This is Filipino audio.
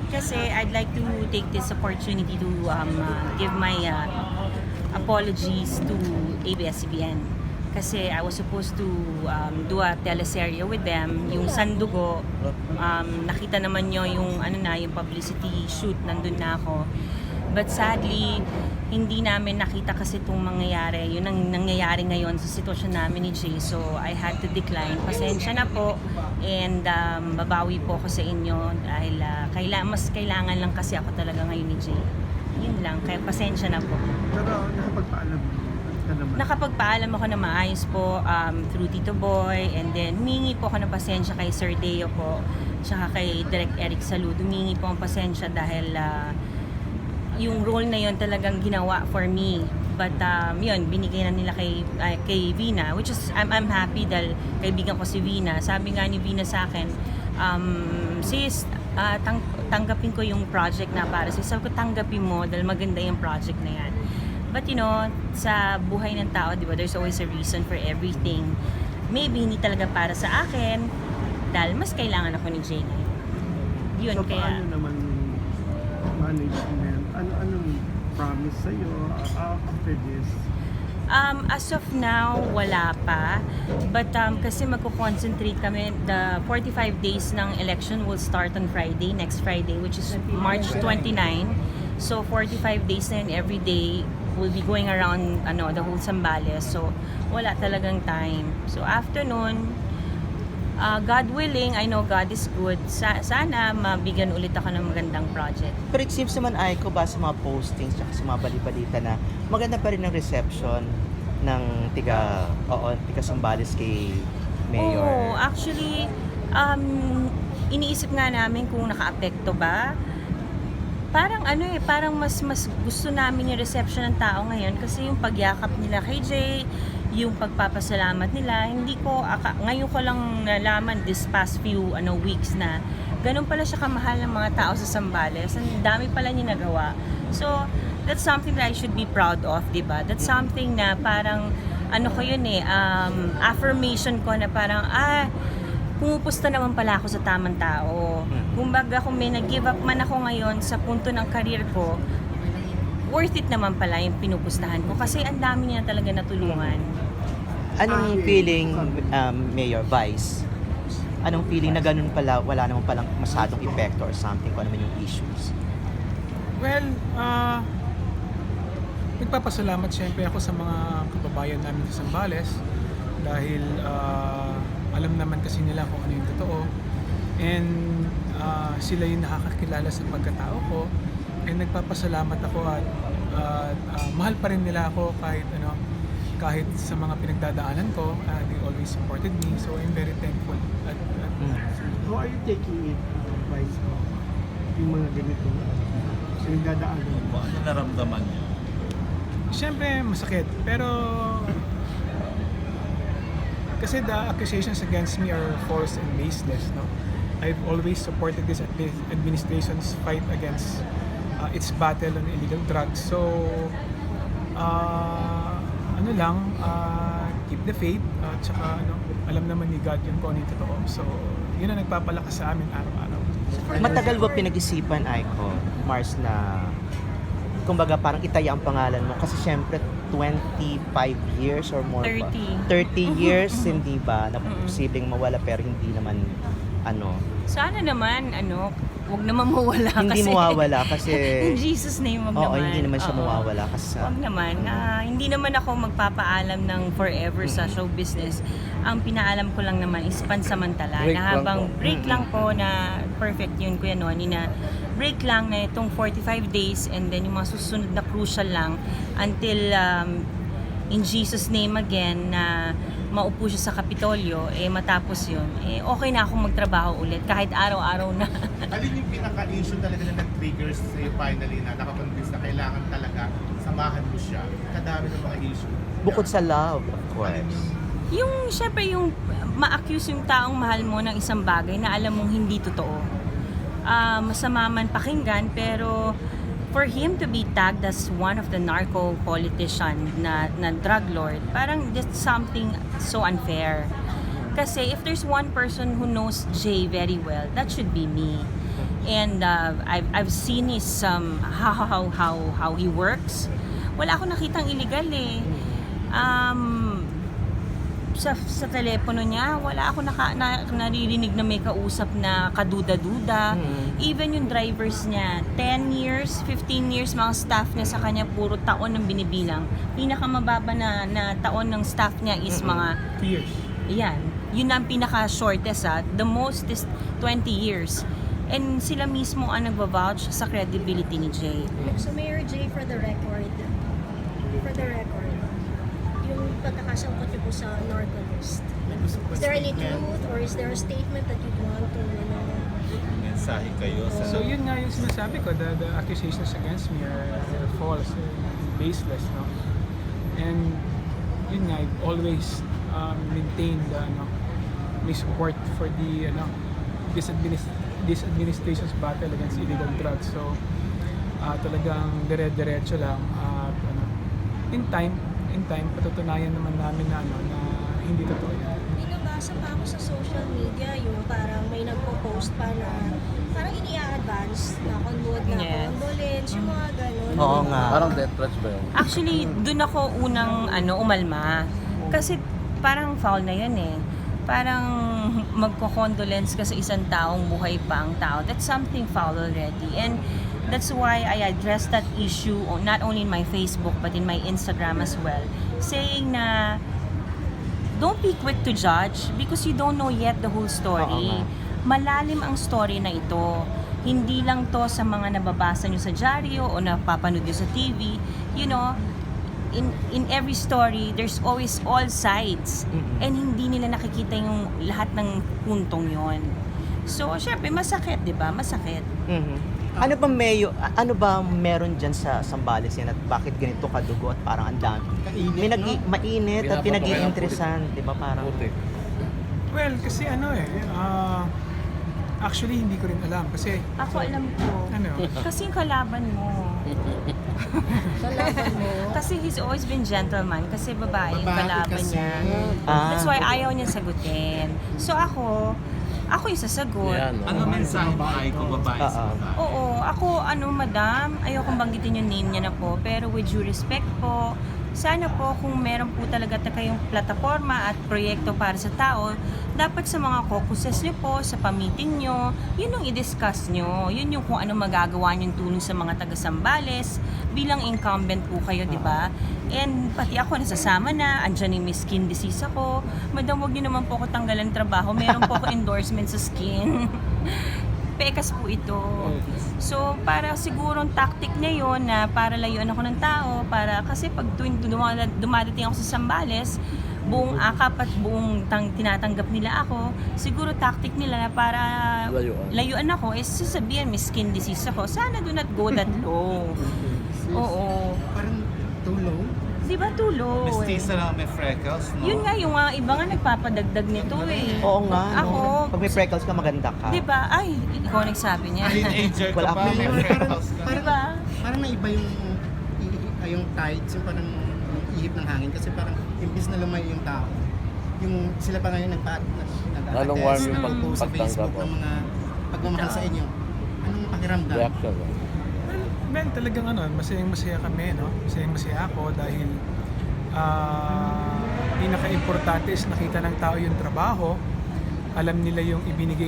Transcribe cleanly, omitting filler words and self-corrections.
kasi I'd like to take this opportunity to give my apologies to ABS-CBN. Kasi I was supposed to do a teleserye with them, yung Sandugo. Nakita naman nyo yung yung publicity shoot, nandun na ako. But sadly, hindi namin nakita kasi itong mangyayari. Yun ang nangyayari ngayon sa sitwasyon namin ni Jay. So, I had to decline. Pasensya na po. And babawi po ako sa inyo dahil mas kailangan lang kasi ako talaga ngayon ni Jay. Yun lang. Kaya pasensya na po. Pero nakapagpaalam ka naman. Nakapagpaalam ako na maayos po through Tito Boy. And then, humingi po ako ng pasensya kay Sir Deo po. Tsaka kay Direk Eric Salud. Humingi po ang pasensya dahil yung role na yon talagang ginawa for me. But yun, binigay na nila kay Vina, which is, I'm happy dahil kaibigan ko si Vina. Sabi nga ni Vina sa akin, sis, tanggapin ko yung project na para sis. Sabi ko, tanggapin mo dahil maganda yung project na yan. But you know, sa buhay ng tao, di ba, there's always a reason for everything. Maybe hindi talaga para sa akin dahil mas kailangan ako ni Jay ngayon. Yun, so, kaya... paano naman management? Anong promise sa'yo after this? As of now, wala pa. But kasi magko-concentrate kami, the 45 days ng election will start on Friday, next Friday, which is March 29. So 45 days na yun, every day, we'll be going around the whole Zambales. So wala talagang time. So after nun, God willing, I know God is good. Sana mabigyan ulit ako ng magandang project. Pero it seems naman, Aiko, ba sa mga postings at sa mga balibalita na maganda pa rin ang reception ng tiga Zambales kay Mayor. Oo, actually, iniisip nga namin kung naka-apekto ba. Parang parang mas gusto namin yung reception ng tao ngayon kasi yung pagyakap nila kay Jay, yung pagpapasalamat nila, ngayon ko lang nalaman this past few weeks na ganun pala siya kamahal ng mga tao sa Zambales. Ang dami pala niya nagawa. So, that's something that I should be proud of, diba? That's something na parang, affirmation ko na parang, pumupusta naman pala ako sa tamang tao. Kumbaga, kung may nag-give up man ako ngayon sa punto ng career ko, worth it naman pala yung pinupustahan ko kasi ang dami niya talaga natulungan. Anong feeling, Mayor, Vice? Anong feeling na ganun pala, wala naman palang masadong epekto or something kung ano man yung issues? Well, nagpapasalamat siyempre ako sa mga kababayan namin sa Zambales dahil alam naman kasi nila kung ano yung totoo and sila yung nakakakilala sa pagkatao ko and nagpapasalamat ako at mahal pa rin nila ako kahit sa mga pinagdadaanan ko, they always supported me, so I'm very thankful at How are you taking it, Vice? Yung mga ganito pinagdadaanan? Ano naramdaman niyo? Siyempre masakit, pero kasi the accusations against me are false and baseless, no? I've always supported this administration's fight against its battle on illegal drugs. So, keep the faith. Tsaka, alam naman ni God yun kung ano yung totoo. So, yun ang nagpapalakas sa amin araw-araw. Matagal ba pinag-isipan, Aiko, Mars, na kumbaga parang itaya ang pangalan mo? Kasi syempre, 25 years or more 30. ba? 30 years, hindi ba? Na posibleng mawala pero hindi naman Sana naman, wag naman mawala hindi kasi. mawawala kasi In Jesus name, wag naman. hindi naman siya Oo. mawawala kasi Wag naman. Hindi naman ako magpapaalam ng forever sa show business. Ang pinaalam ko lang naman is pansamantala. Break na lang habang po. break lang po na perfect yun, Kuya Noni, na break lang na itong 45 days and then yung mga susunod na crucial lang until in Jesus name again na maupo siya sa Kapitolyo, matapos yun, okay na akong magtrabaho ulit kahit araw-araw na. Alin yung pinaka-issue talaga na nag-triggers sa'yo finally na nakakonvince na kailangan talaga samahan mo siya? Kadami ng mga issue. bukod sa love, of course. Syempre yung ma-accuse yung taong mahal mo ng isang bagay na alam mong hindi totoo. Masama man pakinggan, pero for him to be tagged as one of the narco politician na drug lord, parang that's something so unfair. Kasi if there's one person who knows Jay very well, that should be me. And I've seen his how he works. Wala akong nakitang illegal eh. Sa telepono niya, wala ako naririnig na may kausap na kaduda-duda. Even yung drivers niya, 10 years, 15 years, mga staff niya sa kanya, puro taon ang binibilang. Pinakamababa na taon ng staff niya is mga, 2 years. yan, yun ang pinaka-shortest the most is 20 years. And sila mismo ang nagva-vouch sa credibility ni Jay. So Mayor Jay, for the record, yung pagkakasangkot niyo po sa Narco list, is there any truth or is there a statement that you want to, Mensahe kayo sa... So yun nga yung sinasabi ko, the accusations against me are false, baseless, no? And yun nga, I've always maintained my support for the this administration's battle against illegal drugs. So talagang dire-diretso lang. In time, patutunayan naman namin na hindi totoo yan. May nabasa pa ako sa social media yung parang may nagpo-post pa na parang ini-advance na convoy na Yes. condolence, yung mga ganun. Oo nga. Parang death threats ba yun? Actually, dun ako unang umalma. Kasi parang foul na yun eh. Parang magko-condolence ka sa isang taong buhay pa ang tao. That's something foul already. And that's why I addressed that issue not only in my Facebook but in my Instagram as well. Saying na don't be quick to judge because you don't know yet the whole story. Malalim ang story na ito. Hindi lang to sa mga nababasa nyo sa dyaryo o napapanood nyo sa TV. You know, in every story, there's always all sides. And hindi nila nakikita yung lahat ng puntong yon. So, syempre, masakit, di ba? Masakit. Ano ba meron dyan sa Zambales yan at bakit ganito kadugo at parang ang dami? Mainit at pinag-iinteresan, di ba parang? Well, kasi actually hindi ko rin alam kasi Ako alam ko. Kasi yung kalaban mo. Kasi he's always been gentleman. Kasi babae yung kalaban niya. That's why ayaw niya sagutin. So ako yung sasagot. Yan, Ano mensahe mo ay kung babae sa babae? Oo, ako madam, ayokong banggitin yung name niya na po, pero with due respect po, sana po kung meron po talaga kayong plataforma at proyekto para sa tao, dapat sa mga caucuses niyo po, sa pa-meeting niyo, yun yung i-discuss niyo. Yun yung kung ano magagawa niyong tulong sa mga taga-Zambales bilang incumbent po kayo, di ba? And pati ako nasasama na, andyan yung may skin disease ako. Madam, wag niyo naman po ako tanggalan trabaho. Meron po ako endorsement sa skin. Pekas po ito. So, para sigurong tactic niya yun na para layuan ako ng tao, kasi pag dumadating ako sa Zambales, buong akap at buong tinatanggap nila ako, siguro tactic nila na para layuan ako is sasabihin may skin disease ako. Sana do not go that low. Oo. Parang too low. Di ba too low? Mestiza lang may freckles, no? Yun nga, yung mga iba nga nagpapadagdag nito eh. Oo nga, Ako, no? Pag may freckles ka, maganda ka. di ba? Ay, ikaw nagsabi niya. Teenager ka Wala pa, akong may memory. freckles ka. Di ba? Parang naiba yung tides, yung parang ihip ng hangin kasi parang imbis na lumayo yung tao. Yung sila pa ngayon Lalong warm yung nag-post sa Facebook pagtanggap, ng mga pagmamahal sa inyo. Anong pakiramdam? Reaction ba? Ben, talagang masayang-masaya kami, no? Masayang-masaya ako dahil pinaka-importante is nakita ng tao yung trabaho, alam nila yung ibinigay